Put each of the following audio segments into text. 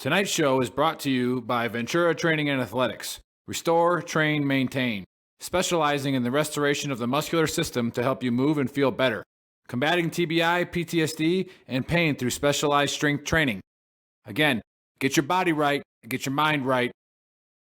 Tonight's show is brought to you by Ventura Training and Athletics. Restore, train, maintain. Specializing in the restoration of the muscular system to help you move and feel better. Combating TBI, PTSD, and pain through specialized strength training. Again, get your body right, get your mind right,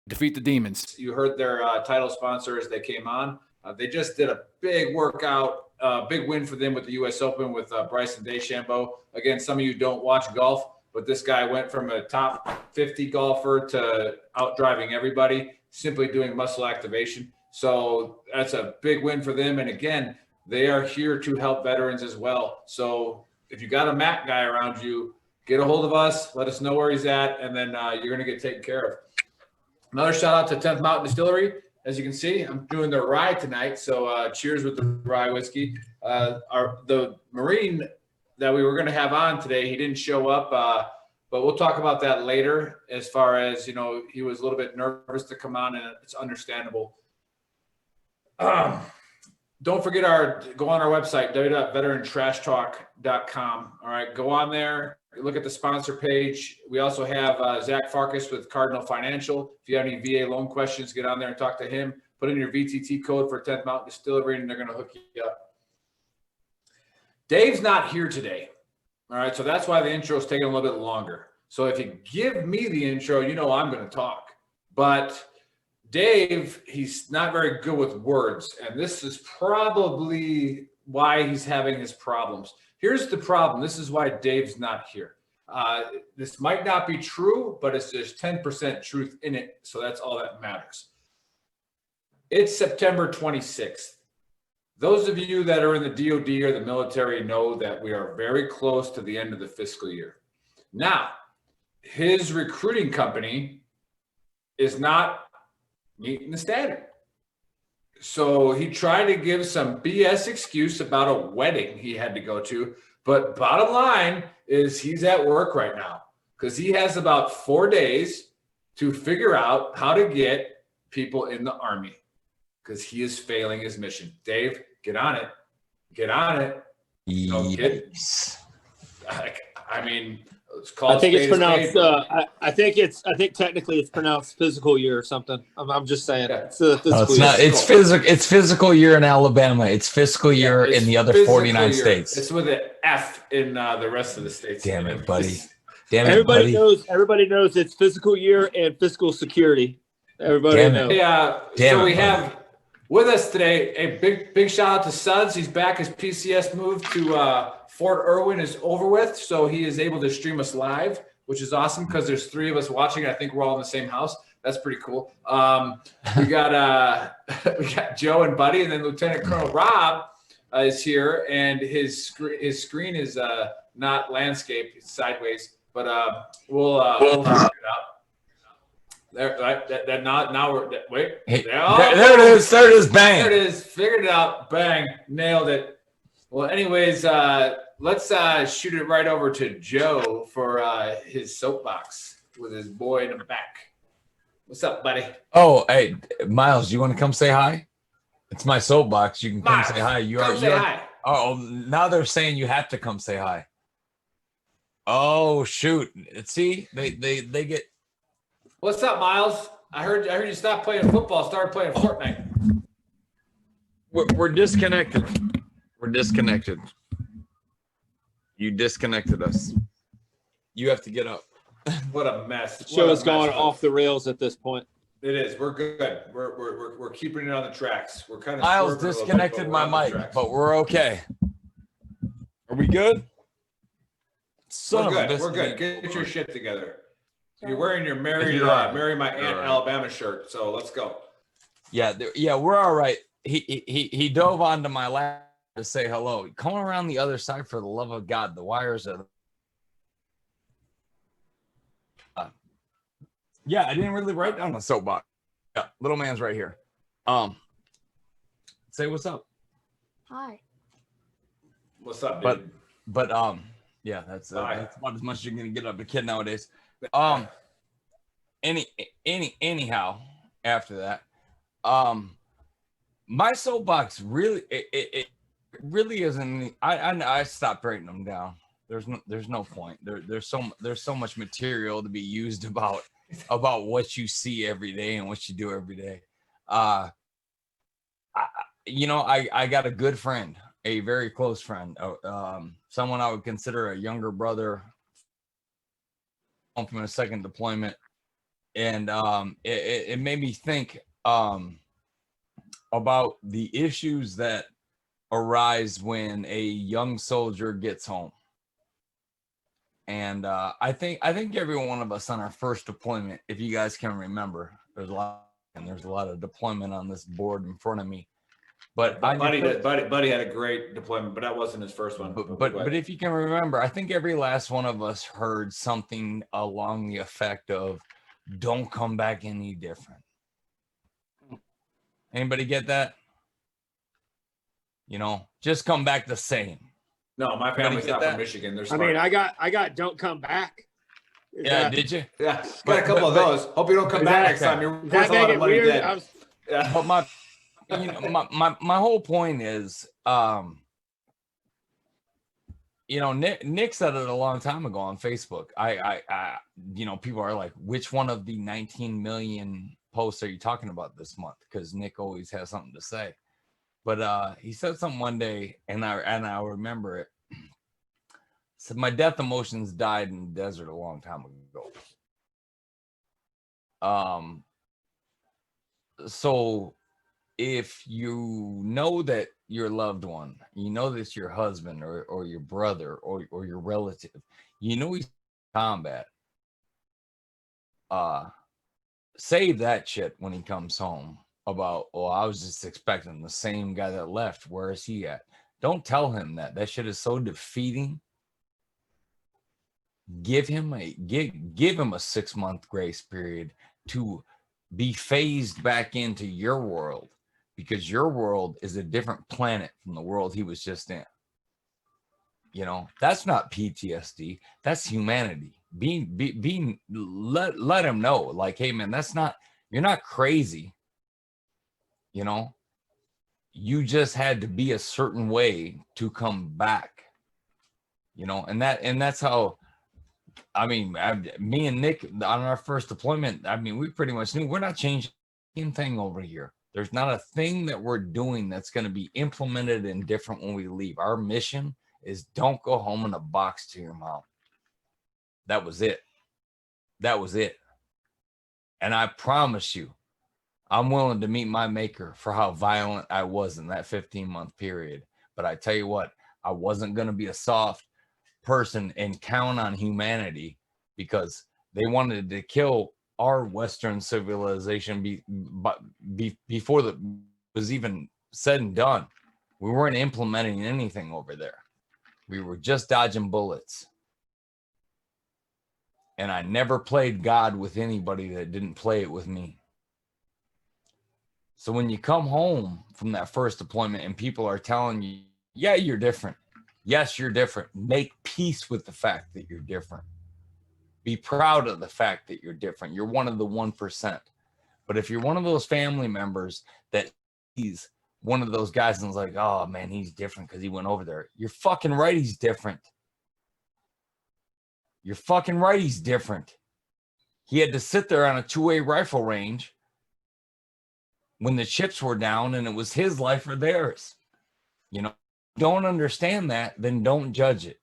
defeat the demons. You heard their title sponsors. They came on. They just did a big workout, big win for them with the U.S. Open with Bryson DeChambeau. Again, some of you don't watch golf, but this guy went from a top 50 golfer to out driving everybody, simply doing muscle activation. So that's a big win for them. And again, they are here to help veterans as well. So if you got a Mac guy around you, get a hold of us, let us know where he's at, and then you're going to get taken care of. Another shout out to 10th Mountain Distillery. As you can see, I'm doing the rye tonight. So cheers with the rye whiskey. The Marine that we were going to have on today, he didn't show up, but we'll talk about that later. As far as, he was a little bit nervous to come on, and it's understandable. Don't forget go on our website, www.veterantrashtalk.com. All right, go on there, look at the sponsor page. We also have Zach Farkas with Cardinal Financial. If you have any VA loan questions, get on there and talk to him. Put in your VTT code for 10th Mountain Distillery, and they're going to hook you up. Dave's not here today. All right, so that's why the intro is taking a little bit longer. So if you give me the intro, I'm going to talk. But Dave, he's not very good with words, and this is probably why he's having his problems. Here's the problem. This is why Dave's not here. This might not be true, but there's 10% truth in it, so that's all that matters. It's September 26th. Those of you that are in the DOD or the military know that we are very close to the end of the fiscal year. Now, his recruiting company is not meeting the standard. So he tried to give some BS excuse about a wedding he had to go to. But bottom line is he's at work right now because he has about 4 days to figure out how to get people in the Army because he is failing his mission. Dave, get on it. Get on it. Yes. It's called. I think it's pronounced. I think technically it's pronounced physical year or something. I'm just saying. Yeah. It's a physical it's not. year. It's physical. It's fiscal year in Alabama. It's fiscal year in the other 49 year. states. It's with an F in the rest of the states. Damn it, buddy. Everybody knows it's fiscal year and fiscal security. Everybody knows. Yeah. We have with us today a big shout out to Suds. He's back. His PCS move to Fort Irwin is over with, so he is able to stream us live, which is awesome because there's 3 of us watching. I think we're all in the same house. That's pretty cool. We got Joe and Buddy, and then Lieutenant Colonel Rob is here, and his screen is not landscape, it's sideways, but we'll figure it out. There, right? Wait. Hey, there it is. There it is. Bang. There it is. Figured it out. Bang. Nailed it. Well, anyways, let's shoot it right over to Joe for his soapbox with his boy in the back. What's up, buddy? Oh, hey, Miles, you want to come say hi? It's my soapbox. You can come say hi. Say hi. Oh, now they're saying you have to come say hi. Oh, shoot. See, they get. What's up, Miles? I heard you stopped playing football, started playing Fortnite. We're disconnected. We're disconnected. You disconnected us. You have to get up. What a mess. The show is going off the rails at this point. It is. We're good. We're keeping it on the tracks. We're kind of. Miles disconnected my mic, but we're okay. Are we good? We're good. Get your shit together. You're wearing your Marry My Aunt Alabama shirt, so let's go. Yeah, we're all right. He dove onto my lap to say hello. Come around the other side for the love of God. The wires are. Yeah, I didn't really write down the soapbox. Yeah, little man's right here. Say what's up. Hi. What's up, dude? But yeah, that's about as much as you're gonna get out of a kid nowadays. Anyhow, after that, my soapbox really it really isn't. I stopped writing them down. There's no point. There's so much material to be used about what you see every day and what you do every day. I got a good friend, a very close friend, someone I would consider a younger brother from a second deployment. And it made me think about the issues that arise when a young soldier gets home. And I think every one of us on our first deployment, if you guys can remember, there's a lot of deployment on this board in front of me. But Buddy had a great deployment, but that wasn't his first one. But if you can remember, I think every last one of us heard something along the effect of, "Don't come back any different." Anybody get that? Just come back the same. No, my family's not from Michigan. They're smart. I mean, I got don't come back. Did you? Yeah, got a couple of those. Hope you don't come back next time. You're worth a lot of money dead. But my whole point is, Nick said it a long time ago on Facebook. I people are like, which one of the 19 million posts are you talking about this month? Because Nick always has something to say. But he said something one day, and I remember it. Said, "My death emotions died in the desert a long time ago." So if you know that your loved one, you know that it's your husband or your brother or your relative, he's in combat, save that shit when he comes home about, "Oh, I was just expecting the same guy that left. Where is he at?" Don't tell him that. That shit is so defeating. Give him a 6-month grace period to be phased back into your world, because your world is a different planet from the world he was just in. That's not PTSD. That's humanity. Let him know, like, hey man, you're not crazy. You just had to be a certain way to come back. And that's how. I mean, me and Nick on our first deployment, I mean, we pretty much knew we're not changing anything over here. There's not a thing that we're doing that's going to be implemented and different when we leave. Our mission is don't go home in a box to your mom. That was it. And I promise you, I'm willing to meet my maker for how violent I was in that 15-month period. But I tell you what, I wasn't going to be a soft person and count on humanity, because they wanted to kill our Western civilization before that was even said and done. We weren't implementing anything over there. We were just dodging bullets. And I never played God with anybody that didn't play it with me. So when you come home from that first deployment and people are telling you, yeah, you're different. Yes, you're different. Make peace with the fact that you're different. Be proud of the fact that you're different. You're one of the 1%. But if you're one of those family members that he's one of those guys and is like, "Oh man, he's different because he went over there," you're fucking right, he's different. You're fucking right, he's different. He had to sit there on a 2-way rifle range when the chips were down and it was his life or theirs. Don't understand that, then don't judge it.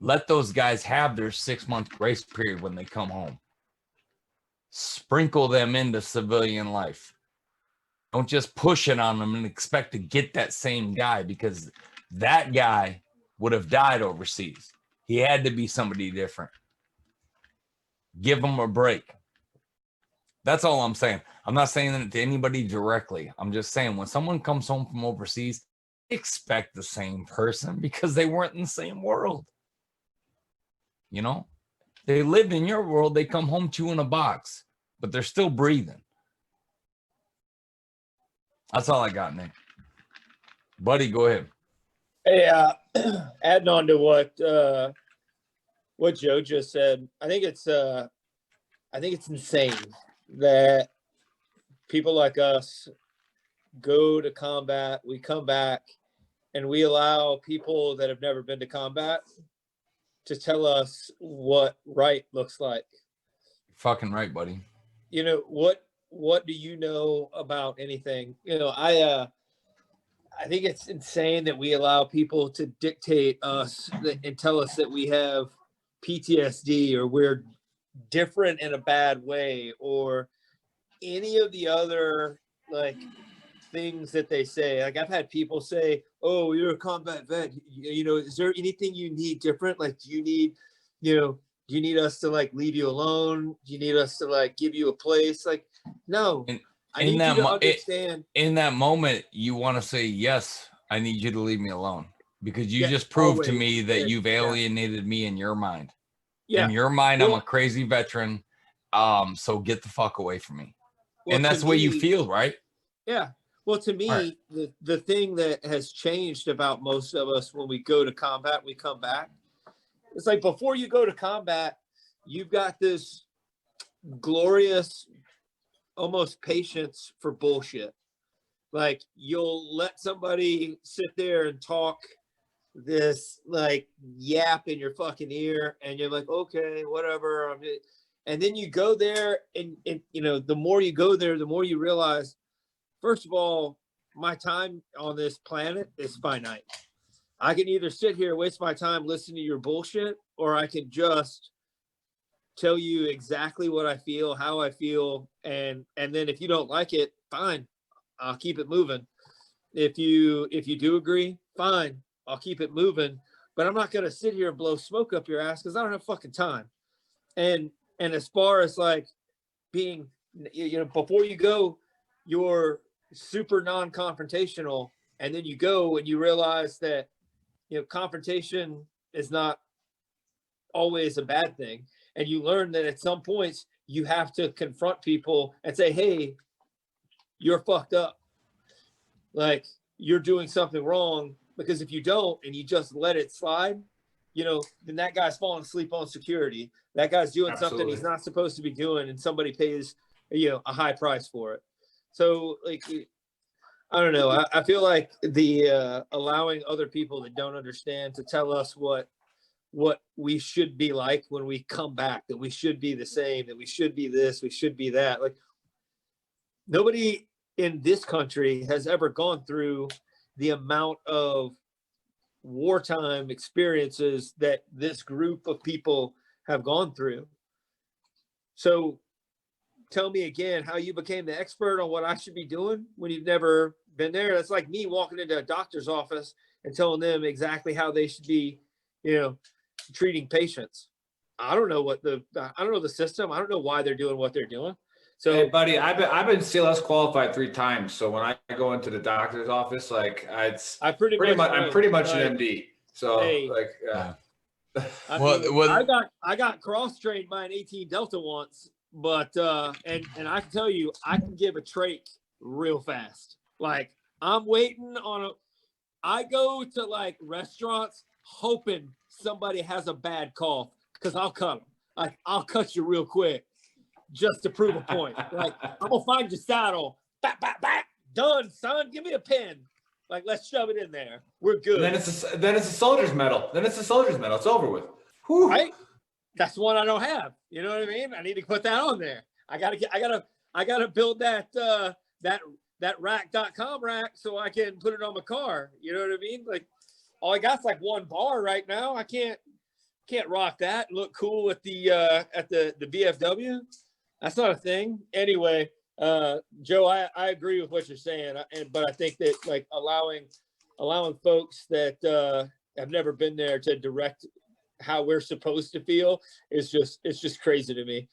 Let those guys have their 6-month grace period when they come home. Sprinkle them into civilian life. Don't just push it on them and expect to get that same guy, because that guy would have died overseas. He had to be somebody different. Give them a break. That's all I'm saying. I'm not saying that to anybody directly. I'm just saying when someone comes home from overseas, expect the same person, because they weren't in the same world. They lived in your world. They come home to you in a box, but they're still breathing. That's all I got, Nick. Buddy, go ahead. Hey, adding on to what Joe just said, I think it's insane that people like us go to combat, we come back, and we allow people that have never been to combat to tell us what right looks like. Fucking right, buddy. You know, what do you know about anything? You know, I think it's insane that we allow people to dictate us and tell us that we have PTSD or we're different in a bad way or any of the other like things that they say. Like I've had people say, "Oh, you're a combat vet. You know, is there anything you need different? Like, do you need, do you need us to like leave you alone? Do you need us to like give you a place? Like, no. I need you to understand." In that moment, you want to say, "Yes, I need you to leave me alone," because you just proved to me that you've alienated me in your mind. Yeah. In your mind, I'm a crazy veteran. So get the fuck away from me. And that's the way you feel, right? Yeah. Well, to me, the thing that has changed about most of us when we go to combat, we come back. It's like before you go to combat, you've got this glorious, almost patience for bullshit. Like you'll let somebody sit there and talk this like yap in your fucking ear, and you're like, okay, whatever. And then you go there, and you know, the more you go there, the more you realize, first of all, my time on this planet is finite. I can either sit here and waste my time listening to your bullshit, or I can just tell you exactly what I feel, how I feel, and then if you don't like it, fine, I'll keep it moving. If you do agree, fine, I'll keep it moving. But I'm not gonna sit here and blow smoke up your ass because I don't have fucking time. And as far as like being, before you go, you're super non-confrontational, and then you go and you realize that confrontation is not always a bad thing, and you learn that at some points you have to confront people and say, hey, you're fucked up, like you're doing something wrong, because if you don't and you just let it slide, then that guy's falling asleep on security, that guy's doing something he's not supposed to be doing, and somebody pays a high price for it. So like, I don't know. I feel like the allowing other people that don't understand to tell us what we should be like when we come back, that we should be the same, that we should be this, we should be that. Like nobody in this country has ever gone through the amount of wartime experiences that this group of people have gone through. So tell me again how you became the expert on what I should be doing when you've never been there. That's like me walking into a doctor's office and telling them exactly how they should be, treating patients. I don't know the system. I don't know why they're doing what they're doing. So, hey, buddy, I've been CLS qualified 3 times. So when I go into the doctor's office, like I'm pretty much an MD. So hey, I got cross trained by an 18 Delta once. But and I can tell you, I can give a trach real fast. Like I'm waiting on I go to like restaurants hoping somebody has a bad cough, because I'll cut them. Like I'll cut you real quick just to prove a point. Like I'm gonna find your saddle. Back. Done, son. Give me a pen. Like let's shove it in there. We're good. And then it's a soldier's medal. It's over with. Whew. Right? That's one I don't have. You know what I mean? I need to put that on there. I gotta build that rack.com rack so I can put it on my car. You know what I mean? Like all I got's like one bar right now. I can't rock that and look cool at the VFW. That's not a thing. Anyway, Joe, I agree with what you're saying, but I think that like allowing folks that have never been there to direct how we're supposed to feel is just crazy to me.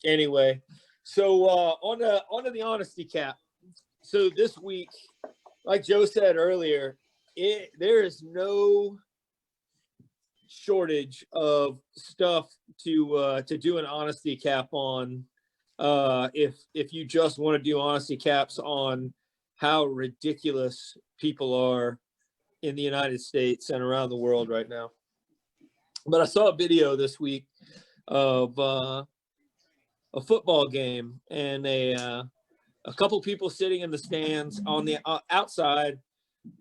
Anyway, so on to the honesty cap. So this week, like Joe said earlier, there is no shortage of stuff to do an honesty cap on. If you just want to do honesty caps on how ridiculous people are in the United States and around the world right now. But I saw a video this week of a football game, and a couple people sitting in the stands on the outside,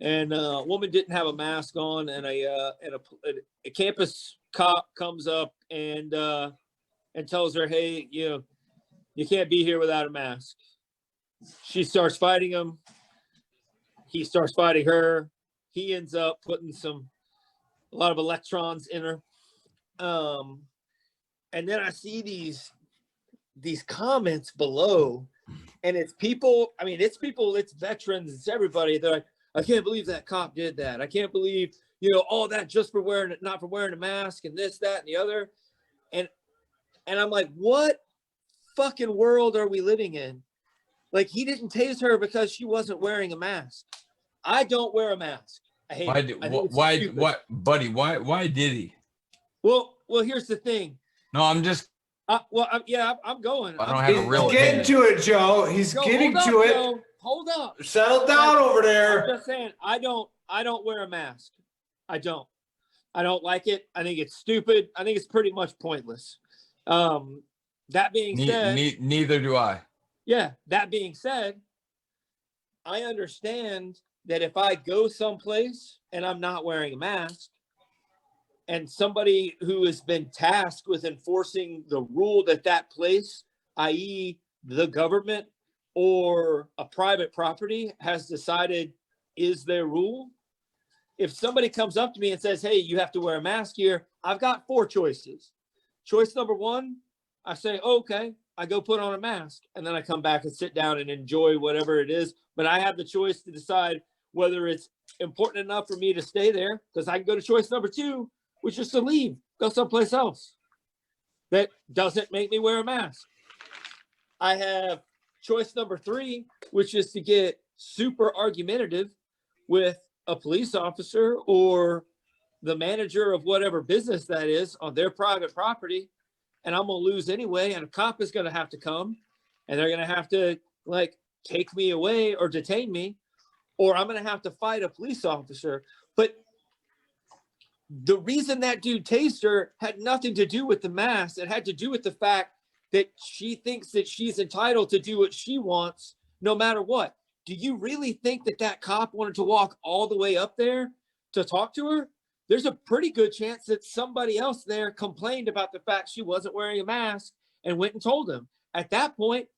and a woman didn't have a mask on, and a campus cop comes up and tells her, "Hey, you can't be here without a mask." She starts fighting him. He starts fighting her. He ends up putting a lot of electrons in her. And then I see these comments below, and it's people. I mean, it's veterans, it's everybody. They're like, "I can't believe that cop did that. I can't believe, all that just for not for wearing a mask and this, that, and the other." And I'm like, what fucking world are we living in? Like, he didn't tase her because she wasn't wearing a mask. I don't wear a mask. I hate it. Why, buddy? Why did he? Well, here's the thing. No, I'm just. I'm going. I don't have a real He's getting opinion. to it, Joe. He's getting to it. Joe. Hold up. Settle down over there. I'm just saying, I don't wear a mask. I don't like it. I think it's stupid. I think it's pretty much pointless. That being said, neither do I. Yeah. That being said, I understand that if I go someplace and I'm not wearing a mask, and somebody who has been tasked with enforcing the rule that place, i.e. the government or a private property, has decided is their rule. If somebody comes up to me and says, "Hey, you have to wear a mask here," I've got 4 choices. Choice number 1, I say, "Okay," I go put on a mask, and then I come back and sit down and enjoy whatever it is. But I have the choice to decide whether it's important enough for me to stay there, because I can go to choice number 2, which is to leave, go someplace else that doesn't make me wear a mask. I have choice number 3, which is to get super argumentative with a police officer or the manager of whatever business that is on their private property, and I'm going to lose anyway, and a cop is going to have to come, and they're going to have to, like, take me away or detain me, or I'm going to have to fight a police officer. But the reason that dude tased her had nothing to do with the mask. It had to do with the fact that she thinks that she's entitled to do what she wants no matter what. Do you really think that cop wanted to walk all the way up there to talk to her? There's a pretty good chance that somebody else there complained about the fact she wasn't wearing a mask and went and told him. At that point,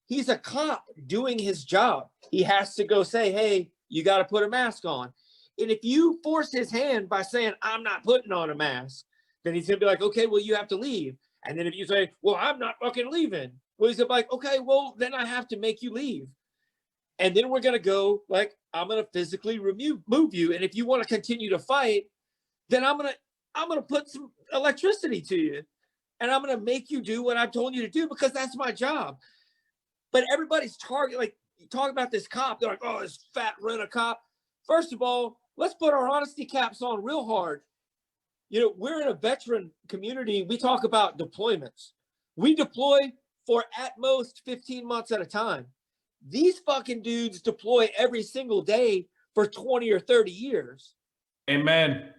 he's a cop doing his job. He has to go say, "Hey, you got to put a mask on." And if you force his hand by saying, "I'm not putting on a mask," then he's going to be like, "Okay, well, you have to leave." And then if you say, "Well, I'm not fucking leaving," well, he's going to be like, "Okay, well, then I have to make you leave." And then we're going to go, like, I'm going to physically move you. And if you want to continue to fight, then I'm going to put some electricity to you. And I'm going to make you do what I've told you to do, because that's my job. But everybody's target, like, you talk about this cop, they're like, "Oh, this fat rent-a-cop." First of all, let's put our honesty caps on real hard. We're in a veteran community. We talk about deployments. We deploy for at most 15 months at a time. These fucking dudes deploy every single day for 20 or 30 years. Amen.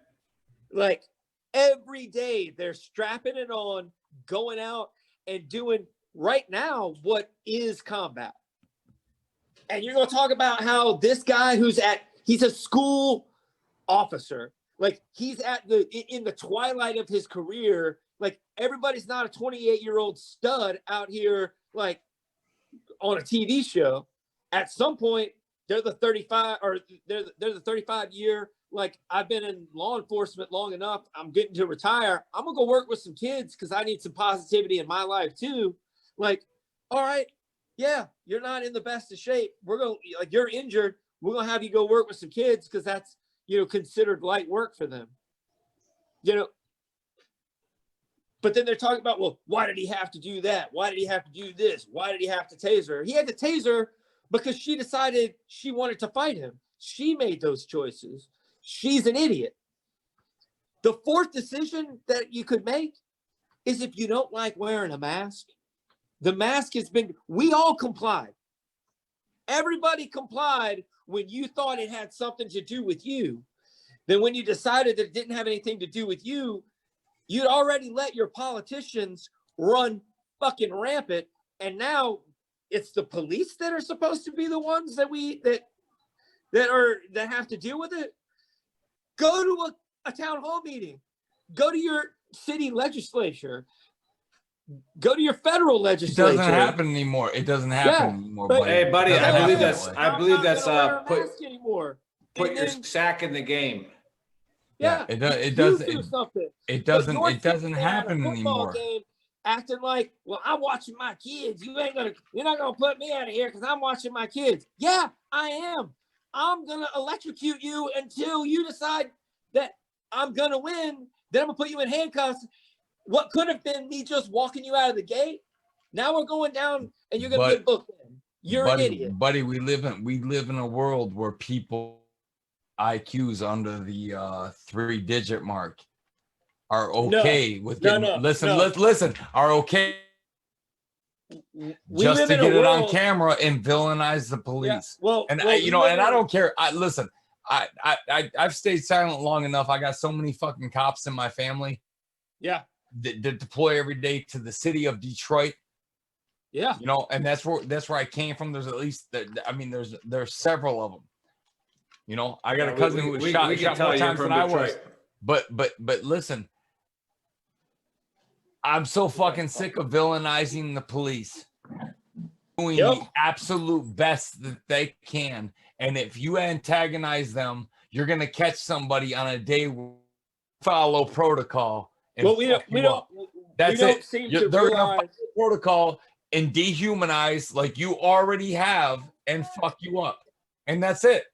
Like, every day they're strapping it on, going out and doing right now what is combat. And you're going to talk about how this guy he's a school officer. Like, he's in the twilight of his career. Like, everybody's not a 28-year-old stud out here, like, on a TV show. At some point, they're the 35 or they're the 35-year, like, I've been in law enforcement long enough. I'm getting to retire. I'm going to go work with some kids because I need some positivity in my life too. Like, all right, yeah, you're not in the best of shape. We're going to, like, you're injured. We're going to have you go work with some kids because that's, considered light work for them. But then they're talking about, well, why did he have to do that? Why did he have to do this? Why did he have to tase her? He had to tase her because she decided she wanted to fight him. She made those choices. She's an idiot. The 4th decision that you could make is, if you don't like wearing a mask, the mask we all complied. Everybody complied when you thought it had something to do with you. Then when you decided that it didn't have anything to do with you, you'd already let your politicians run fucking rampant. And now it's the police that are supposed to be the ones that that have to deal with it, go to a town hall meeting, go to your city legislature, go to your federal It legislature. doesn't happen anymore. It doesn't happen anymore, but- buddy. Hey, buddy, It doesn't I believe happen that's that way. I believe I'm not that's gonna wear a put mask anymore. put And your then- sack in the game. Yeah, It you doesn't. do something. It But doesn't. you're It doesn't sitting there at a happen football anymore. game acting like, well, I'm watching my kids. You're not gonna put me out of here because I'm watching my kids. Yeah, I am. I'm gonna electrocute you until you decide that I'm gonna win. Then I'm gonna put you in handcuffs. What could have been me just walking you out of the gate, now we're going down and you're gonna get booked in. You're an idiot. Buddy, we live in a world where people IQs under the 3-digit mark are okay with getting listen, are okay We just live to in a get it on world- camera and villainize the police. Well, And well, I, we you know, live and in I a- don't care. I've stayed silent long enough. I got so many fucking cops in my family Yeah, that deploy every day to the city of Detroit. yeah. You know, and that's where I came from. There's at least, there's several of them. You know, I got a cousin who was shot more times than I was. But listen, I'm so fucking sick of villainizing the police, doing the absolute best that they can. And if you antagonize them, you're gonna catch somebody on a day where follow protocol. And Well, we don't seem to They're gonna realize. follow protocol and dehumanize like you already have and fuck you up. And that's it.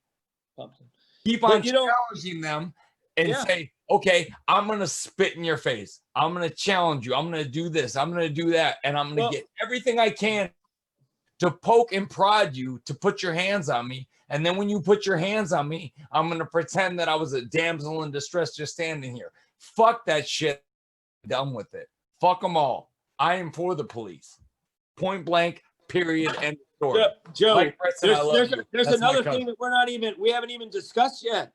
Keep on challenging them and say, okay, I'm going to spit in your face. I'm going to challenge you. I'm going to do this. I'm going to do that. And I'm going to get everything I can to poke and prod you to put your hands on me. And then when you put your hands on me, I'm going to pretend that I was a damsel in distress just standing here. Fuck that shit. Done with it. Fuck them all. I am for the police. Point blank, period, end of story. Joe, Mike Preston, I love you. there's That's my another cousin. thing that we haven't even discussed yet.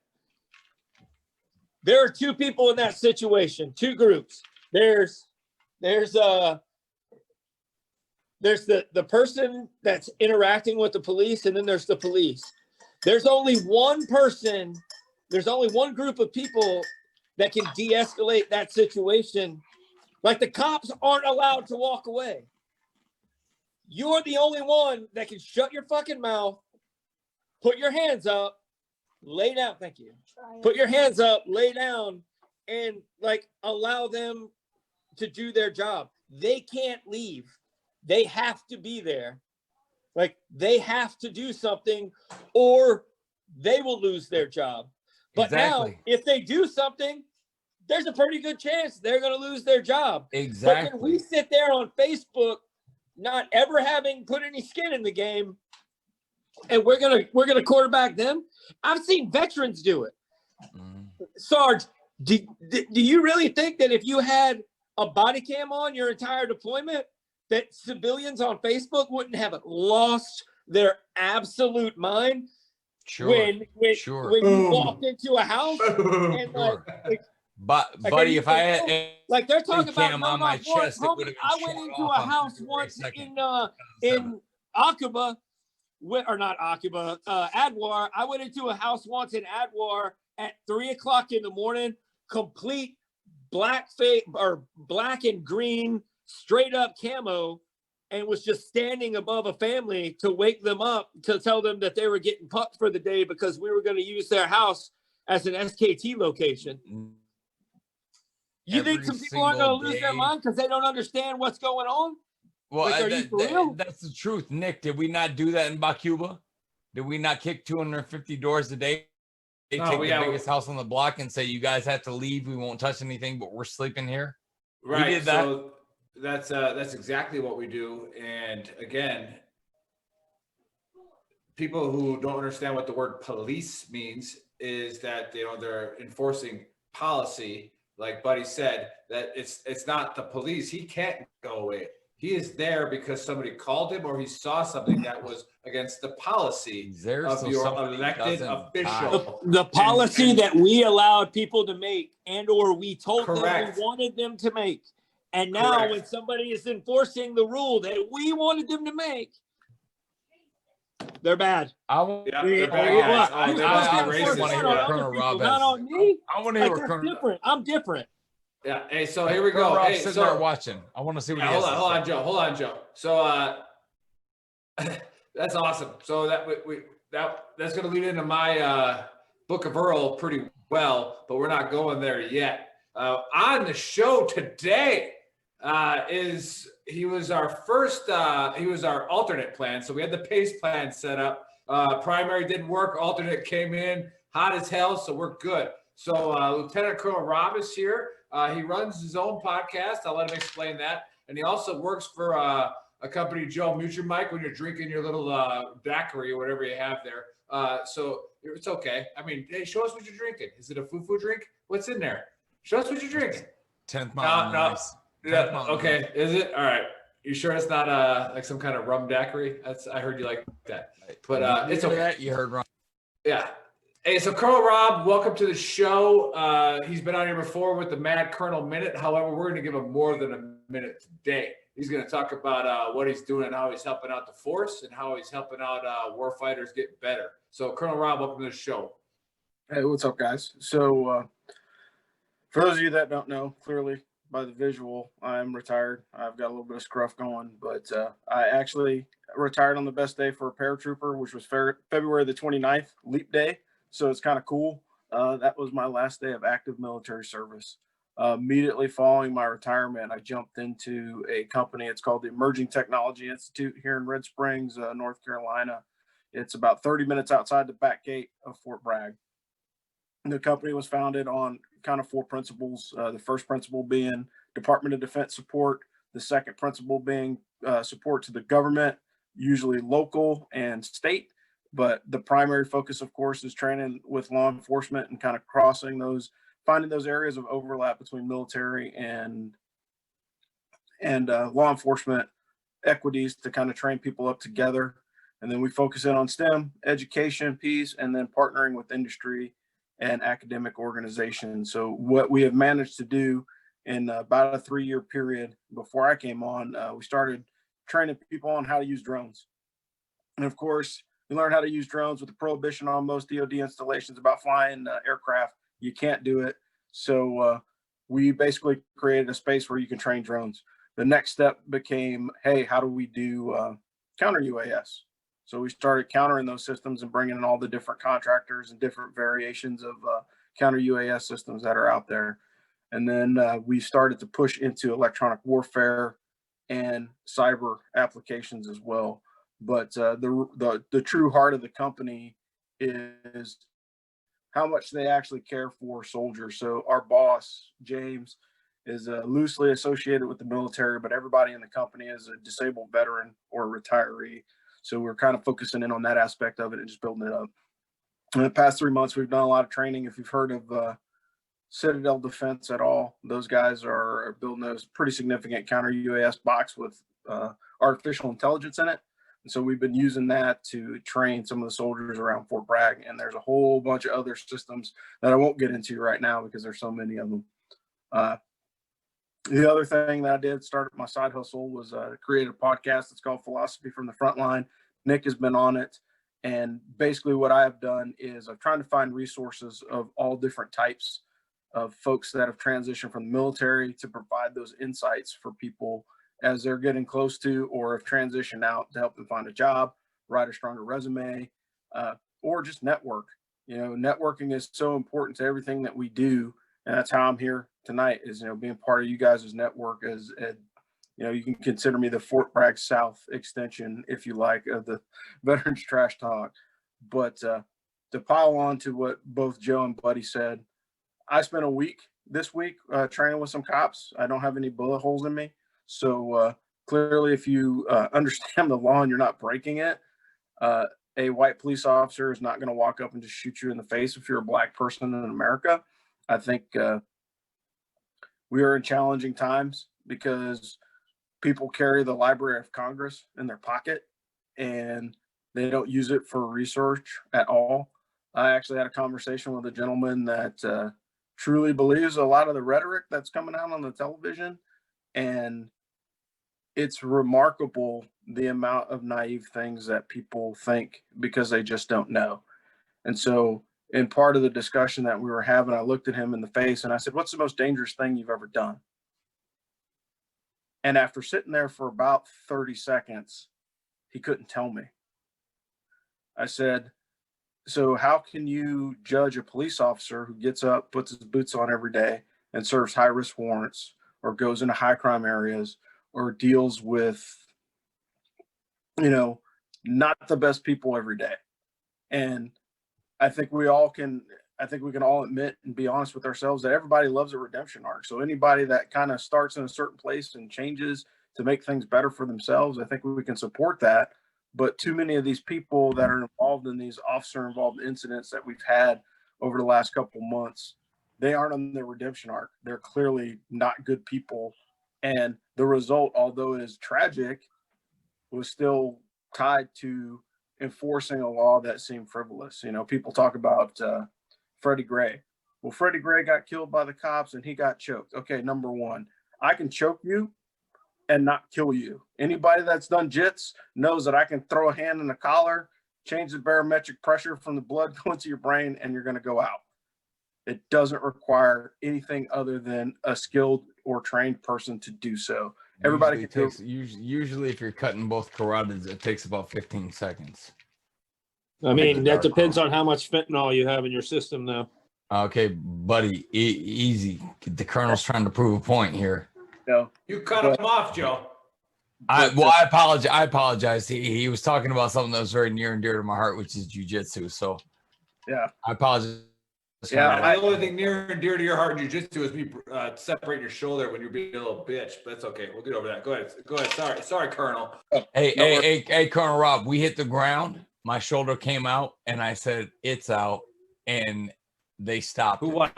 There are two people in that situation, two groups. There's the person that's interacting with the police, and then there's the police. There's only one person, there's only one group of people that can de-escalate that situation. Like the cops aren't allowed to walk away. You're the only one that can shut your fucking mouth, put your hands up, lay down. Thank you. Put your hands up, lay down, and like allow them to do their job. They can't leave. They have to be there. Like they have to do something or they will lose their job. But now, if they do something, there's a pretty good chance they're going to lose their job. Exactly. But then we sit there on Facebook, not ever having put any skin in the game, and we're gonna quarterback them. I've seen veterans do it. Sarge, do you really think that if you had a body cam on your entire deployment, that civilians on Facebook wouldn't have lost their absolute mind? Sure. When you walked into a house and But buddy, if I had like they're talking about on my chest, I went into a house once in Aqaba, or not Aqaba, Adwar. I went into a house once in Adwar at 3:00 in the morning, complete black and green, straight up camo, and was just standing above a family to wake them up to tell them that they were getting pucked for the day because we were going to use their house as an SKT location. You think some people aren't going to lose their mind because they don't understand what's going on? Well, like, that's the truth. Nick, did we not do that in Bacuba? Did we not kick 250 doors a day? They take the biggest house on the block and say, you guys have to leave. We won't touch anything, but we're sleeping here. Right. We did that. So that's exactly what we do. And again, people who don't understand what the word police means is that they're enforcing policy. Like Buddy said, that it's not the police. He can't go away. He is there because somebody called him or he saw something that was against the policy of your elected official. The policy that we allowed people to make and or we told them we wanted them to make. And now when somebody is enforcing the rule that we wanted them to make, They're bad. I want Yeah, We- they're bad we- guys. look, Oh, they I- must be I- racist. wanna hear on what other Colonel people, Rob not has. on me. I want to hear Like, what that's Colonel. different. I'm different. Yeah. Hey, so here we Colonel go. Rob's Hey, sitting so there watching. I want to see what yeah, he has hold on, to hold say. on, Joe. Hold on, Joe. So that's awesome. So that's going to lead into my Book of Earl pretty well, but we're not going there yet. On the show today he was our alternate plan. So we had the pace plan set up. Primary didn't work. Alternate came in hot as hell, so we're good. So Lieutenant Colonel Rob is here. He runs his own podcast. I'll let him explain that. And he also works for a company, Joe, mute your mic when you're drinking your little daiquiri or whatever you have there. So it's okay. I mean, hey, show us what you're drinking. Is it a foo-foo drink? What's in there? Show us what you're drinking. 10th Mountain. No. Nice. Yeah, okay. Is it? All right. You sure it's not like some kind of rum daiquiri? I heard you like that. But it's okay. That you heard wrong. Yeah. Hey, so Colonel Rob, welcome to the show. He's been on here before with the Mad Colonel Minute. However, we're going to give him more than a minute today. He's going to talk about what he's doing and how he's helping out the force and how he's helping out warfighters get better. So, Colonel Rob, welcome to the show. Hey, what's up, guys? So, for those of you that don't know, clearly by the visual, I'm retired. I've got a little bit of scruff going, but I actually retired on the best day for a paratrooper, which was February the 29th, Leap Day. So it's kind of cool. That was my last day of active military service. Immediately following my retirement, I jumped into a company. It's called the Emerging Technology Institute here in Red Springs, North Carolina. It's about 30 minutes outside the back gate of Fort Bragg. The company was founded on kind of four principles. The first principle being Department of Defense support. The second principle being support to the government, usually local and state. But the primary focus, of course, is training with law enforcement and kind of finding those areas of overlap between military and law enforcement equities to kind of train people up together. And then we focus in on STEM, education, peace, and then partnering with industry and academic organizations. So what we have managed to do in about a 3-year period before I came on, we started training people on how to use drones. And of course, you learn how to use drones with the prohibition on most DoD installations about flying aircraft. You can't do it. So we basically created a space where you can train drones. The next step became, hey, how do we do counter UAS? So we started countering those systems and bringing in all the different contractors and different variations of counter UAS systems that are out there. And then we started to push into electronic warfare and cyber applications as well. But the true heart of the company is how much they actually care for soldiers. So our boss, James, is loosely associated with the military, but everybody in the company is a disabled veteran or retiree. So we're kind of focusing in on that aspect of it and just building it up. In the past 3 months, we've done a lot of training. If you've heard of Citadel Defense at all, those guys are building a pretty significant counter UAS box with artificial intelligence in it. And so we've been using that to train some of the soldiers around Fort Bragg. And there's a whole bunch of other systems that I won't get into right now because there's so many of them. The other thing that I did start my side hustle was create a podcast. It's called Philosophy from the Frontline. Nick has been on it. And basically what I have done is I'm trying to find resources of all different types of folks that have transitioned from the military to provide those insights for people as they're getting close to or have transitioned out to help them find a job, write a stronger resume, or just network. You know, networking is so important to everything that we do. And that's how I'm here tonight is, being part of you guys' network as, you can consider me the Fort Bragg South extension, if you like, of the Veterans Trash Talk. But to pile on to what both Joe and Buddy said, I spent a week this week training with some cops. I don't have any bullet holes in me. So clearly, if you understand the law and you're not breaking it, a white police officer is not going to walk up and just shoot you in the face if you're a black person in America. I think we are in challenging times because people carry the Library of Congress in their pocket and they don't use it for research at all. I actually had a conversation with a gentleman that truly believes a lot of the rhetoric that's coming out on the television, and it's remarkable the amount of naive things that people think because they just don't know. And so in part of the discussion that we were having, I looked at him in the face and I said, what's the most dangerous thing you've ever done? And after sitting there for about 30 seconds, he couldn't tell me. I said, so how can you judge a police officer who gets up, puts his boots on every day and serves high risk warrants or goes into high crime areas or deals with, not the best people every day? And I think we can all admit and be honest with ourselves that everybody loves a redemption arc. So anybody that kind of starts in a certain place and changes to make things better for themselves, I think we can support that. But too many of these people that are involved in these officer involved incidents that we've had over the last couple months, they aren't on their redemption arc. They're clearly not good people. And the result, although it is tragic, was still tied to enforcing a law that seemed frivolous. People talk about Freddie Gray. Well, Freddie Gray got killed by the cops and he got choked. Okay, number one, I can choke you and not kill you. Anybody that's done jits knows that I can throw a hand in a collar, change the barometric pressure from the blood going to your brain, and you're going to go out. It doesn't require anything other than a skilled or trained person to do so. Everybody Usually if you're cutting both carotids, it takes about 15 seconds. I mean, that depends on how much fentanyl you have in your system, though. Okay, buddy, easy. The colonel's trying to prove a point here. No, You cut him off, Joe. I apologize. I apologize. He was talking about something that was very near and dear to my heart, which is jujitsu. So yeah, I apologize. Yeah, the only thing near and dear to your heart in jujitsu is me separating your shoulder when you're being a little bitch. But that's okay. We'll get over that. Go ahead. Sorry, Colonel. Hey, Colonel Rob. We hit the ground. My shoulder came out, and I said, "It's out," and they stopped. Who won?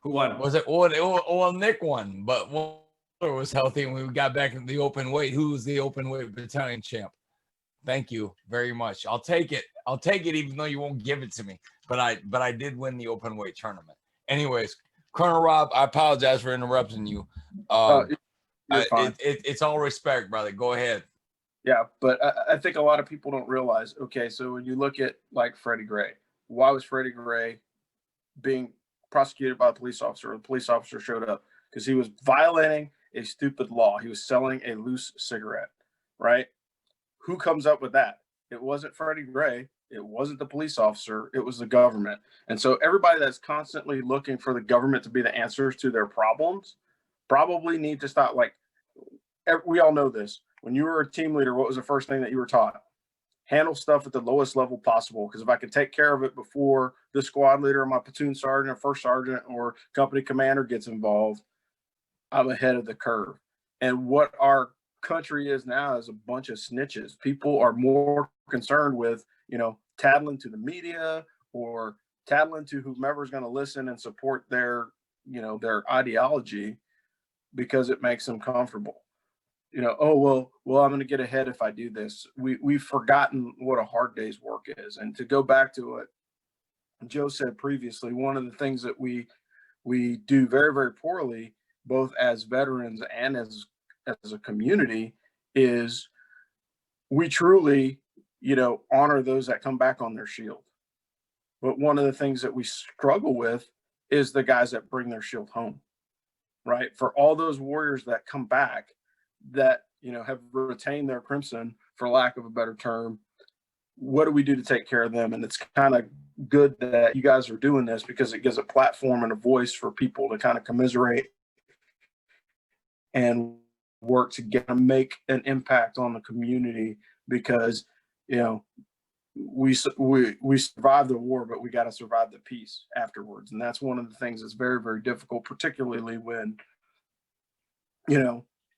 Was it? Well, Nick won, but Walter was healthy, and we got back in the open weight. Who was the open weight battalion champ? Thank you very much. I'll take it, even though you won't give it to me. But I did win the open weight tournament. Anyways, Colonel Rob, I apologize for interrupting you. It's all respect, brother. Go ahead. Yeah, but I think a lot of people don't realize, okay, so when you look at like Freddie Gray, why was Freddie Gray being prosecuted by a police officer? The police officer showed up because he was violating a stupid law. He was selling a loose cigarette, right? Who comes up with that? It wasn't Freddie Gray. It wasn't the police officer. It was the government. And so everybody that's constantly looking for the government to be the answers to their problems probably need to stop. Like, we all know this. When you were a team leader, what was the first thing that you were taught? Handle stuff at the lowest level possible. Because if I can take care of it before the squad leader or my platoon sergeant or first sergeant or company commander gets involved, I'm ahead of the curve. And what our country is now is a bunch of snitches. People are more concerned with, tattling to the media or tattling to whomever's going to listen and support their ideology because it makes them comfortable. I'm going to get ahead if I do this. We've forgotten what a hard day's work is. And to go back to what Joe said previously, one of the things that we do very, very poorly, both as veterans and as a community, is we truly, honor those that come back on their shield. But one of the things that we struggle with is the guys that bring their shield home, right? For all those warriors that come back that, have retained their crimson, for lack of a better term, what do we do to take care of them? And it's kind of good that you guys are doing this because it gives a platform and a voice for people to kind of commiserate and work to make an impact on the community because, we survived the war, but we got to survive the peace afterwards. And that's one of the things that's very, very difficult, particularly when,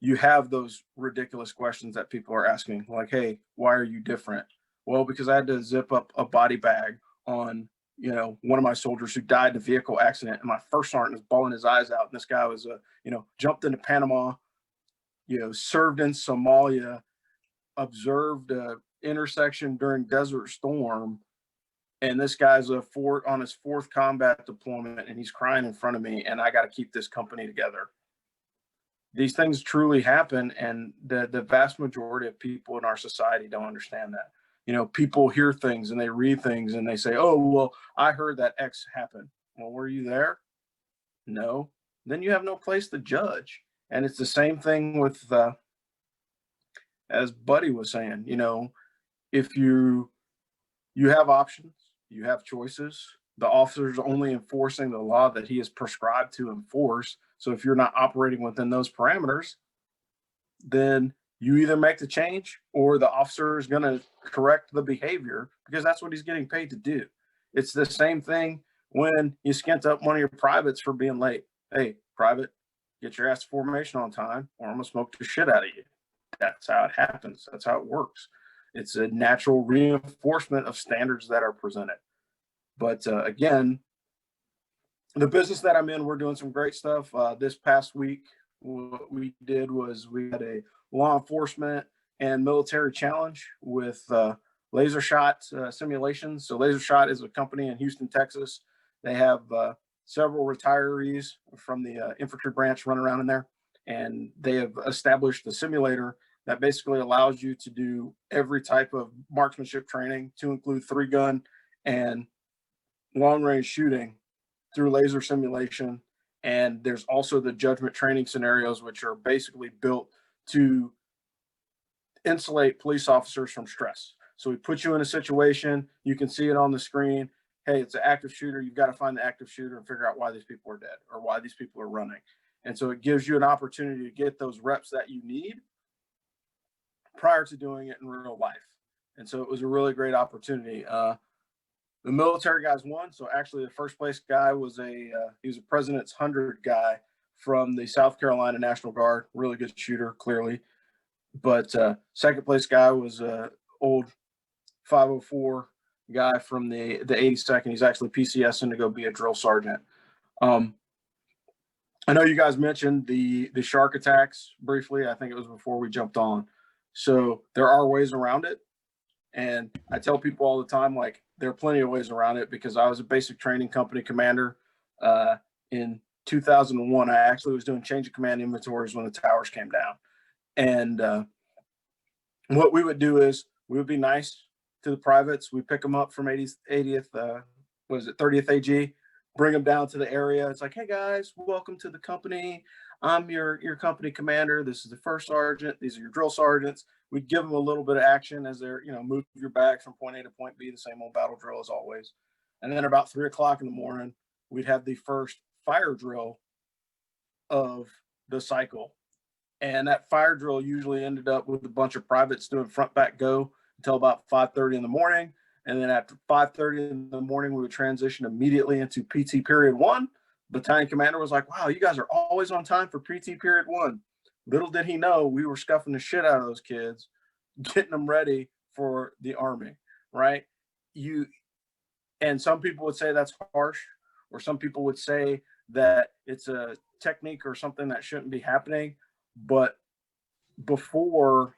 you have those ridiculous questions that people are asking, like, hey, why are you different? Well, because I had to zip up a body bag on, one of my soldiers who died in a vehicle accident. And my first sergeant was bawling his eyes out. And this guy was, jumped into Panama, served in Somalia, observed a intersection during Desert Storm. And this guy's on his fourth combat deployment and he's crying in front of me. And I got to keep this company together. these things truly happen, and the vast majority of people in our society don't understand that. You know, people hear things and they read things and they say, oh, well, I heard that X happened. Well, were you there? No. Then you have no place to judge. And it's the same thing with, as Buddy was saying, you know, if you have options, you have choices. The officer's only enforcing the law that he is prescribed to enforce. So if you're not operating within those parameters, then you either make the change or the officer is going to correct the behavior, because that's what he's getting paid to do. It's the same thing when you skint up one of your privates for being late. Hey, private, get your ass to formation on time or I'm going to smoke the shit out of you. That's how it happens. That's how it works. It's a natural reinforcement of standards that are presented. But again, the business that I'm in, we're doing some great stuff. This past week, what we did was we had a law enforcement and military challenge with laser shot simulations. So laser shot is a company in Houston, Texas. They have several retirees from the infantry branch run around in there, and they have established a simulator that basically allows you to do every type of marksmanship training, to include 3-gun and long range shooting through laser simulation. And there's also the judgment training scenarios, which are basically built to insulate police officers from stress. So we put you in a situation, you can see it on the screen. Hey, it's an active shooter. You've got to find the active shooter and figure out why these people are dead or why these people are running. And so it gives you an opportunity to get those reps that you need prior to doing it in real life. And so it was a really great opportunity. The military guys won. So actually the first place guy was he was a President's 100 guy from the South Carolina National Guard, really good shooter, clearly. But second place guy was old 504 guy from the 82nd. He's actually PCSing to go be a drill sergeant. I know you guys mentioned the shark attacks briefly. I think it was before we jumped on. So there are ways around it. And I tell people all the time, like, there are plenty of ways around it, because I was a basic training company commander in 2001. I actually was doing change of command inventories when the towers came down. And what we would do is we would be nice to the privates. We pick them up from 30th AG, bring them down to the area. It's like, hey guys, welcome to the company. I'm your company commander. This is the first sergeant. These are your drill sergeants. We'd give them a little bit of action as they're, move your bags from point A to point B, the same old battle drill as always. And then about 3 o'clock in the morning, we'd have the first fire drill of the cycle. And that fire drill usually ended up with a bunch of privates doing front back go until about 5:30 in the morning. And then after 5:30 in the morning, we would transition immediately into PT period 1. Battalion commander was like, wow, you guys are always on time for PT period 1. Little did he know we were scuffing the shit out of those kids, getting them ready for the Army, right? And some people would say that's harsh, or some people would say that it's a technique or something that shouldn't be happening. But before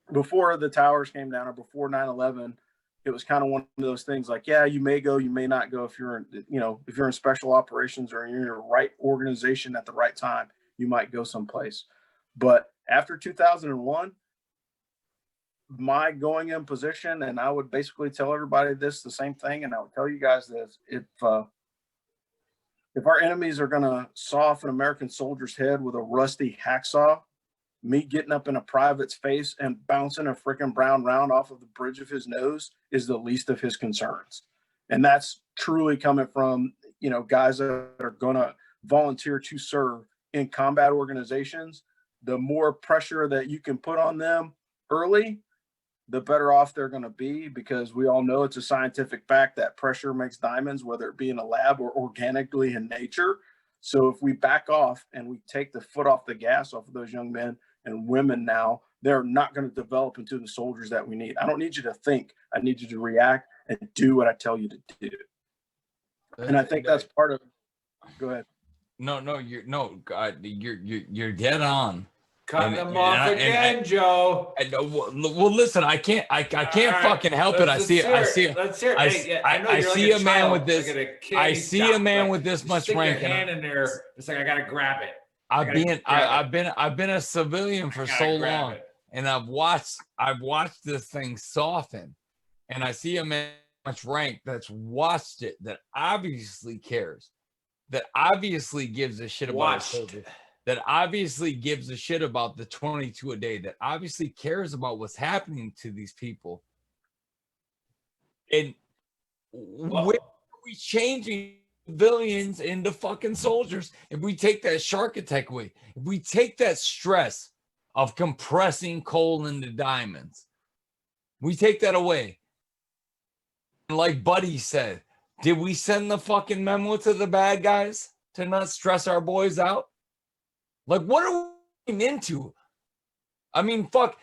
the towers came down, or before 9/11, it was kind of one of those things like, yeah, you may go, you may not go. If you're in special operations or you're in your right organization at the right time, you might go someplace. But after 2001, my going in position, and I would basically tell everybody the same thing, and I would tell you guys this: if our enemies are going to saw off an American soldier's head with a rusty hacksaw, me getting up in a private's face and bouncing a freaking brown round off of the bridge of his nose is the least of his concerns. And that's truly coming from, guys that are going to volunteer to serve in combat organizations. The more pressure that you can put on them early, the better off they're going to be, because we all know it's a scientific fact that pressure makes diamonds, whether it be in a lab or organically in nature. So if we back off and we take the foot off the gas off of those young men and women now, they're not going to develop into the soldiers that we need. I don't need you to think. I need you to react and do what I tell you to do. And I think that's part of. Go ahead. No, you're dead on. Cut them off again, Joe. Well, listen, I can't fucking help it. I see a man with this. I see a man with this much rank. Stick your hand in there. It's like I gotta grab it. I've been a civilian for so long, and I've watched this thing soften, and I see a man much rank that's watched it, that obviously cares, that obviously gives a shit about it, that obviously gives a shit about the 22 a day, that obviously cares about what's happening to these people. And where are we changing civilians into fucking soldiers? If we take that shark attack away, if we take that stress of compressing coal into diamonds, we take that away. And like Buddy said, did we send the fucking memo to the bad guys to not stress our boys out? Like, what are we into? I mean, fuck,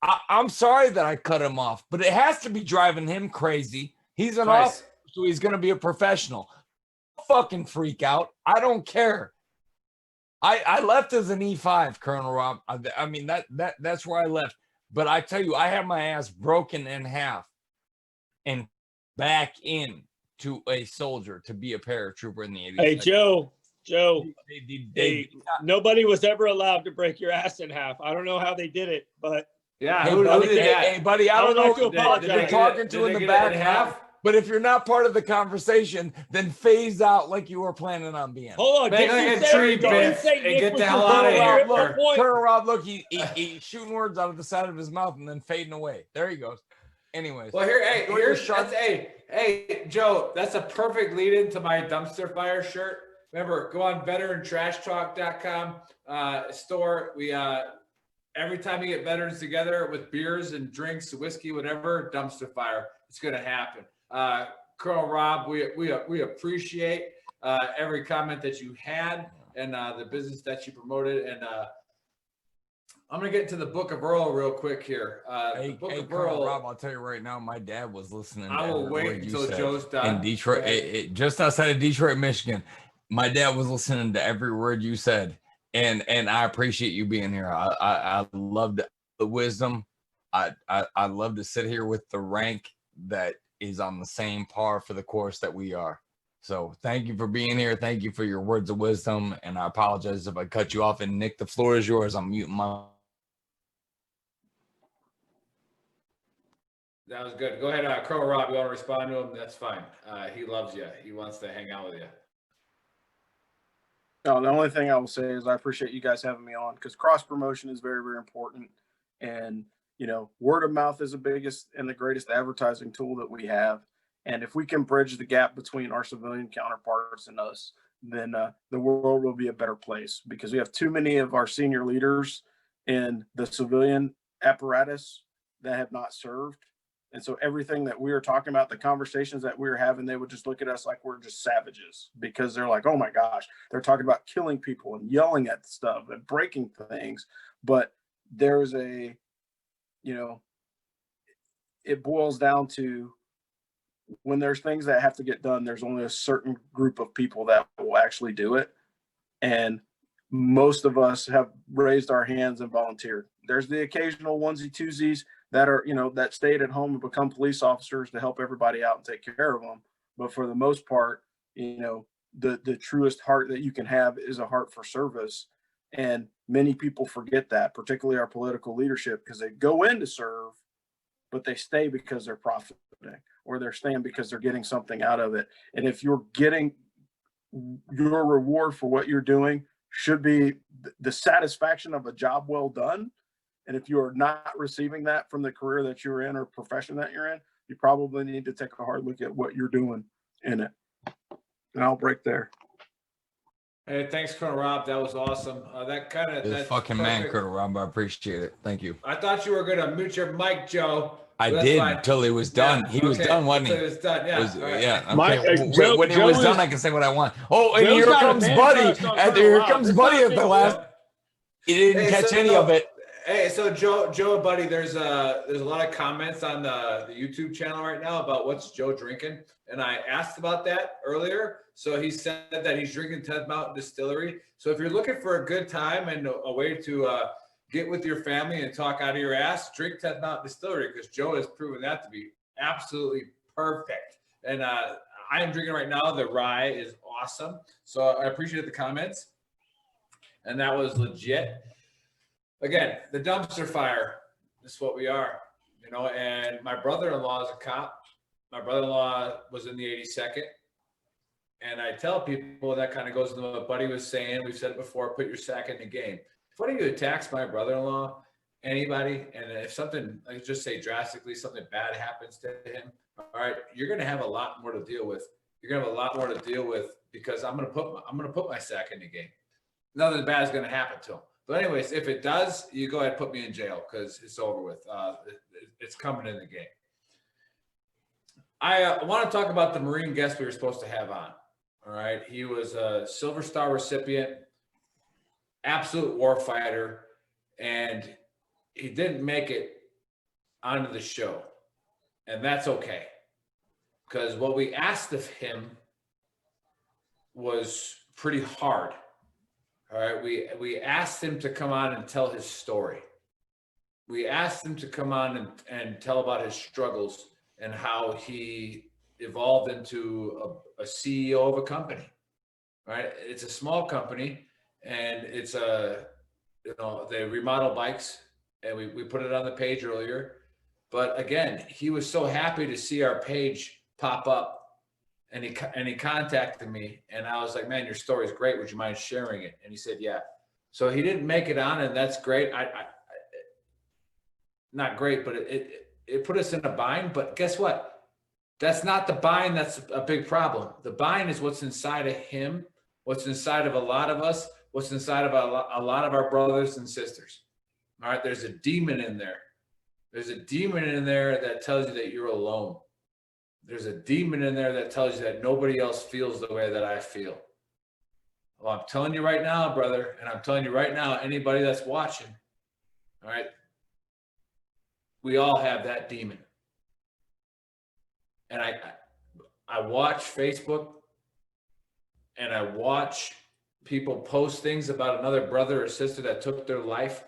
I'm sorry that I cut him off, but it has to be driving him crazy. He's an officer, so he's going to be a professional. Fucking freak out. I don't care. I left as an E5, Colonel Rob. I mean, that's where I left. But I tell you, I had my ass broken in half and back in to a soldier to be a paratrooper in the 80s. Hey, Joe, nobody was ever allowed to break your ass in half. I don't know how they did it, but yeah, hey, who buddy, did that? Hey, buddy, I don't know who you're talking to in the back half. But if you're not part of the conversation, then phase out like you were planning on being. Hold on, get the hell out of here. Colonel Rob, look, he's shooting words out of the side of his mouth and then fading away. There he goes. Anyways. Well, hey, Joe, that's a perfect lead into my dumpster fire shirt. Remember, go on veterantrashtalk.com store. We every time we get veterans together with beers and drinks, whiskey, whatever, dumpster fire, it's going to happen. Colonel Rob, we appreciate every comment that you had and the business that you promoted. And I'm going to get into the Book of Earl real quick here. The Book of Earl, Rob, I'll tell you right now, my dad was listening. I will wait until Joe's done. In Detroit, just outside of Detroit, Michigan. My dad was listening to every word you said. And I appreciate you being here. I loved the wisdom. I love to sit here with the rank that is on the same par for the course that we are. So thank you for being here. Thank you for your words of wisdom. And I apologize if I cut you off. And Nick, the floor is yours. I'm muting my. That was good. Go ahead, Colonel Rob. You want to respond to him? That's fine. He loves you. He wants to hang out with you. No, the only thing I will say is I appreciate you guys having me on, because cross promotion is very, very important. And, you know, word of mouth is the biggest and the greatest advertising tool that we have. And if we can bridge the gap between our civilian counterparts and us, then the world will be a better place, because we have too many of our senior leaders in the civilian apparatus that have not served. And so everything that we were talking about, the conversations that we were having, they would just look at us like we're just savages, because they're like, oh my gosh, they're talking about killing people and yelling at stuff and breaking things. But there's a, you know, it boils down to, when there's things that have to get done, there's only a certain group of people that will actually do it. And most of us have raised our hands and volunteered. There's the occasional onesie twosies that are, you know, that stayed at home and become police officers to help everybody out and take care of them. But for the most part, you know, the truest heart that you can have is a heart for service. And many people forget that, particularly our political leadership, because they go in to serve, but they stay because they're profiting, or they're staying because they're getting something out of it. And if you're getting, your reward for what you're doing should be the satisfaction of a job well done. And if you are not receiving that from the career that you're in or profession that you're in, you probably need to take a hard look at what you're doing in it. And I'll break there. Hey, thanks, Colonel Rob. That was awesome. That fucking man, Colonel Rob. I appreciate it. Thank you. I thought you were gonna mute your mic, Joe. I did until he was done. Yeah, he was done, wasn't he? Until he was done. Yeah. Okay. When he was done, I can say what I want. Oh, and here comes Buddy. Here comes Buddy at the last. He didn't catch any of it. Hey, so Joe, buddy, there's a lot of comments on the YouTube channel right now about what's Joe drinking, and I asked about that earlier. So he said that he's drinking 10th Mountain Distillery. So if you're looking for a good time and a way to get with your family and talk out of your ass, drink 10th Mountain Distillery, because Joe has proven that to be absolutely perfect. And I am drinking right now. The rye is awesome. So I appreciate the comments. and that was legit. Again, the dumpster fire is what we are, you know, and my brother-in-law is a cop. My brother-in-law was in the 82nd. And I tell people that kind of goes into what Buddy was saying. We've said it before, put your sack in the game. If one of you attacks my brother-in-law, anybody, and if something, like just say drastically, something bad happens to him, all right, you're going to have a lot more to deal with. You're going to have a lot more to deal with because I'm going to put my sack in the game. Nothing bad is going to happen to him. But anyways, if it does, you go ahead and put me in jail because it's over with. It's coming in the game. I want to talk about the Marine guest we were supposed to have on. All right. He was a Silver Star recipient, absolute war fighter, and he didn't make it onto the show. And that's okay. Because what we asked of him was pretty hard. All right. We asked him to come on and tell his story. We asked him to come on and tell about his struggles and how he evolved into a CEO of a company, right? It's a small company and it's they remodel bikes and we put it on the page earlier. But again, he was so happy to see our page pop up and he contacted me and I was like, man, your story is great. Would you mind sharing it? And he said, yeah. So he didn't make it on and that's great. I not great, but it put us in a bind. But guess what? That's not the bind that's a big problem. The bind is what's inside of him, what's inside of a lot of us, what's inside of a lot of our brothers and sisters. All right, there's a demon in there. There's a demon in there that tells you that you're alone. There's a demon in there that tells you that nobody else feels the way that I feel. Well, I'm telling you right now, brother, and I'm telling you right now, anybody that's watching, all right, we all have that demon. And I watch Facebook and I watch people post things about another brother or sister that took their life,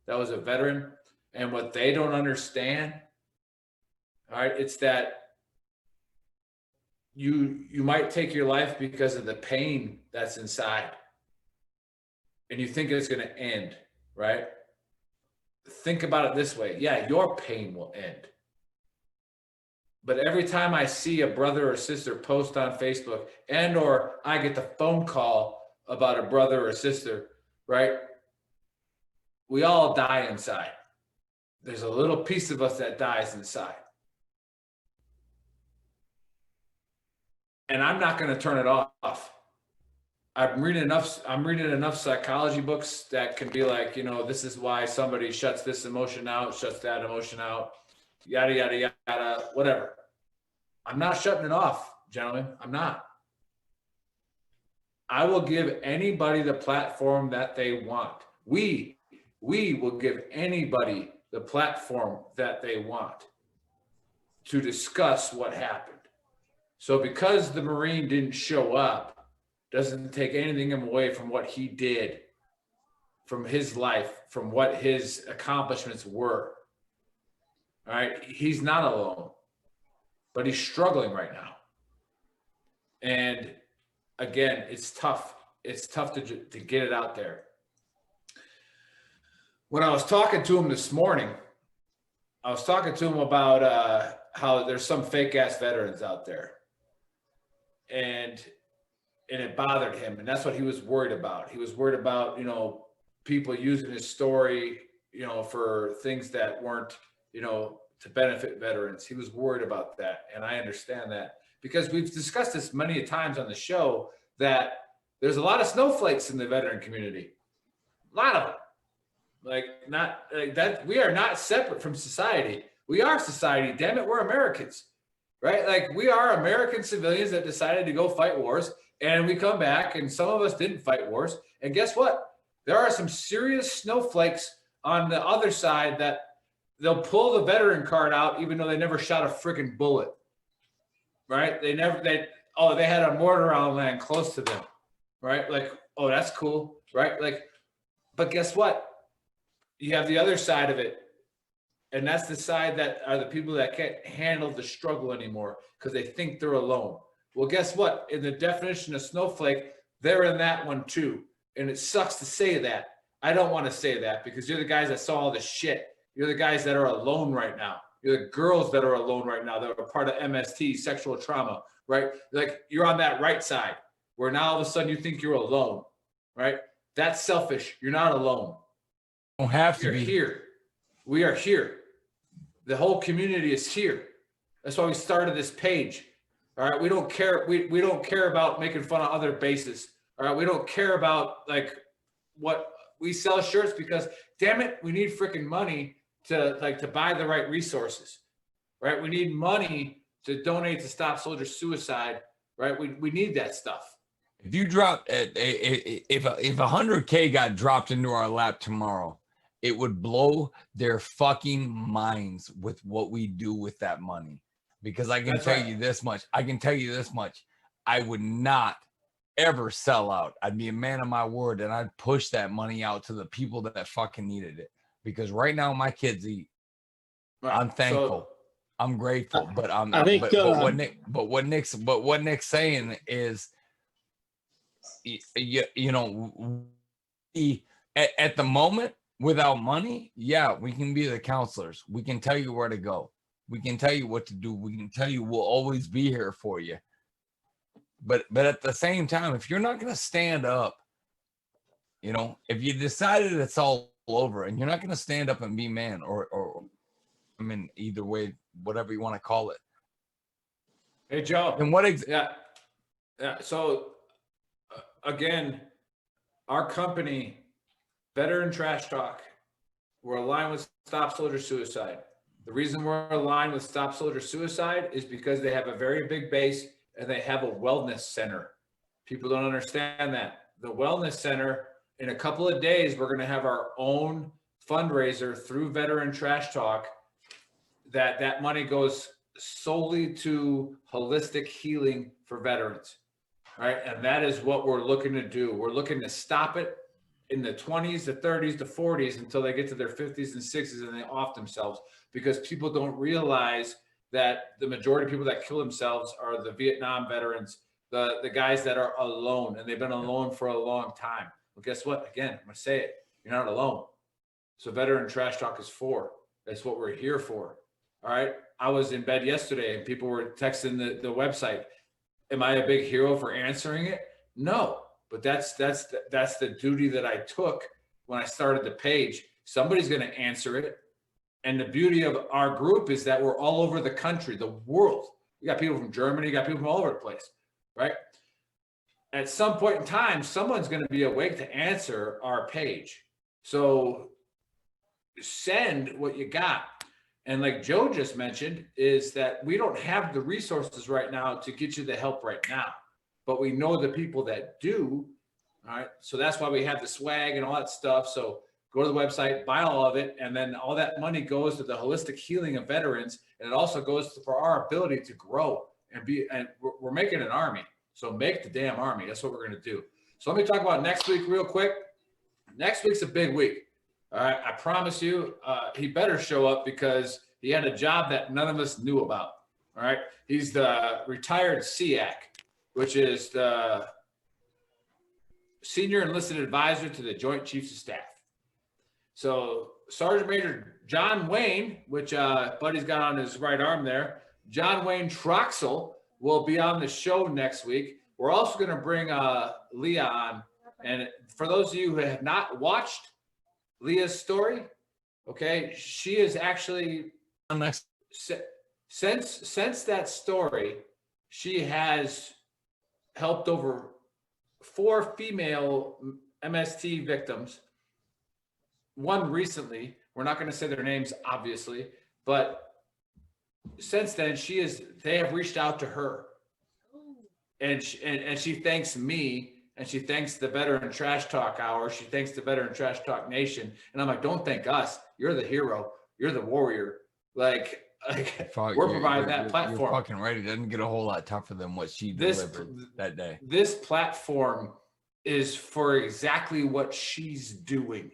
that was a veteran. And what they don't understand, all right, it's that you might take your life because of the pain that's inside. And you think it's going to end, right? Think about it this way. Yeah, your pain will end. But every time I see a brother or sister post on Facebook and or I get the phone call about a brother or sister, right? We all die inside. There's a little piece of us that dies inside. And I'm not going to turn it off. I'm reading enough psychology books that can be like, you know, this is why somebody shuts this emotion out, shuts that emotion out, yada, yada, yada, whatever. I'm not shutting it off, gentlemen. I'm not. I will give anybody the platform that they want. We will give anybody the platform that they want to discuss what happened. So because the Marine didn't show up, doesn't take anything away from what he did, from his life, from what his accomplishments were. All right. He's not alone, but he's struggling right now. And again, it's tough. It's tough to get it out there. When I was talking to him this morning, I was talking to him about how there's some fake ass veterans out there. And it bothered him. And that's what he was worried about. He was worried about, you know, people using his story, you know, for things that weren't, you know, to benefit veterans. He was worried about that. And I understand that because we've discussed this many times on the show that there's a lot of snowflakes in the veteran community. A lot of them. Not like that. We are not separate from society. We are society. Damn it. We're Americans, right? Like we are American civilians that decided to go fight wars. And we come back and some of us didn't fight wars. And guess what? There are some serious snowflakes on the other side that they'll pull the veteran card out, even though they never shot a freaking bullet, right? They had a mortar on land close to them, right? Like, oh, that's cool, right? Like, but guess what? You have the other side of it. And that's the side that are the people that can't handle the struggle anymore because they think they're alone. Well, guess what? In the definition of snowflake, they're in that one too. And it sucks to say that. I don't want to say that because you're the guys that saw all the shit. You're the guys that are alone right now. You're the girls that are alone right now that are part of MST, sexual trauma, right? Like you're on that right side where now all of a sudden you think you're alone, right? That's selfish. You're not alone. Don't have to You're be here. We are here. The whole community is here. That's why we started this page. All right. We don't care. We don't care about making fun of other bases. All right. We don't care about like what we sell shirts because damn it, we need freaking money to buy the right resources. Right. We need money to donate to Stop Soldier Suicide. Right. We need that stuff. If you drop if 100K got dropped into our lap tomorrow, it would blow their fucking minds with what we do with that money. Because I can tell you this much. I would not ever sell out. I'd be a man of my word and I'd push that money out to the people that fucking needed it. Because right now my kids eat. Right. I'm thankful. So, I'm grateful. But what Nick's saying is you know, at the moment, without money, yeah, we can be the counselors. We can tell you where to go. We can tell you what to do. We can tell you we'll always be here for you. But at the same time, if you're not going to stand up, you know, if you decided it's all over and you're not going to stand up and be man or I mean, either way, whatever you want to call it. Hey, Joe. And what yeah. So again, our company, Veteran Trash Talk, we're aligned with Stop Soldier Suicide. The reason we're aligned with Stop Soldier Suicide is because they have a very big base and they have a wellness center. People don't understand that. The wellness center, in a couple of days, we're going to have our own fundraiser through Veteran Trash Talk. That money goes solely to holistic healing for veterans, right? And that is what we're looking to do. We're looking to stop it in the 20s, the 30s, the 40s until they get to their 50s and 60s and they off themselves, because people don't realize that the majority of people that kill themselves are the Vietnam veterans, the guys that are alone, and they've been alone for a long time. Well, guess what? Again, I'm going to say it. You're not alone. So Veteran Trash Talk is for. That's what we're here for. All right. I was in bed yesterday and people were texting the website. Am I a big hero for answering it? No. But that's the duty that I took when I started the page. Somebody's going to answer it. And the beauty of our group is that we're all over the country, the world. You got people from Germany, you got people from all over the place, right? At some point in time, someone's going to be awake to answer our page. So send what you got. And like Joe just mentioned, is that we don't have the resources right now to get you the help right now. But we know the people that do, all right? So that's why we have the swag and all that stuff. So go to the website, buy all of it, and then all that money goes to the holistic healing of veterans, and it also goes for our ability to grow and we're making an army. So make the damn army. That's what we're going to do. So let me talk about next week real quick. Next week's a big week. All right, I promise you, he better show up because he had a job that none of us knew about. All right, he's the retired SEAC, which is the Senior Enlisted Advisor to the Joint Chiefs of Staff. So Sergeant Major John Wayne, which Buddy's got on his right arm there, John Wayne Troxel will be on the show next week. We're also going to bring Leah on. And for those of you who have not watched Leah's story, okay, she is actually, since that story, she has helped over 4 female MST victims. One recently, we're not going to say their names, obviously, but since then, they have reached out to her, and she thanks me, and she thanks the Veteran Trash Talk Hour. She thanks the Veteran Trash Talk Nation, and I'm like, don't thank us. You're the hero. You're the warrior. Like we're providing that platform. You're fucking right. It doesn't get a whole lot tougher than what she delivered that day. This platform is for exactly what she's doing.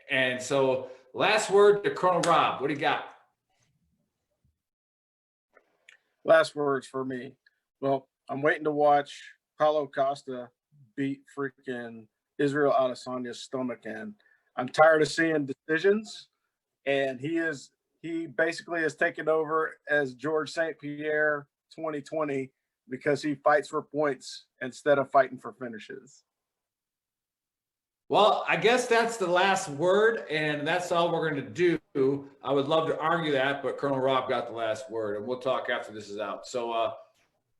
And so, last word to Colonel Rob. What do you got? Last words for me. Well, I'm waiting to watch Paulo Costa beat freaking Israel Adesanya's stomach in. I'm tired of seeing decisions, and he basically has taken over as George St. Pierre 2020 because he fights for points instead of fighting for finishes. Well, I guess that's the last word, and that's all we're going to do. I would love to argue that, but Colonel Rob got the last word, and we'll talk after this is out. So,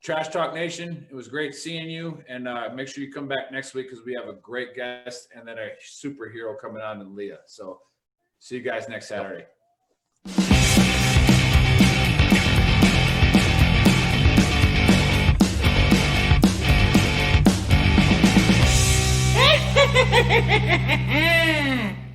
Trash Talk Nation, it was great seeing you, and make sure you come back next week because we have a great guest and then a superhero coming on in Leah. So, see you guys next Saturday. Ha ha ha ha ha!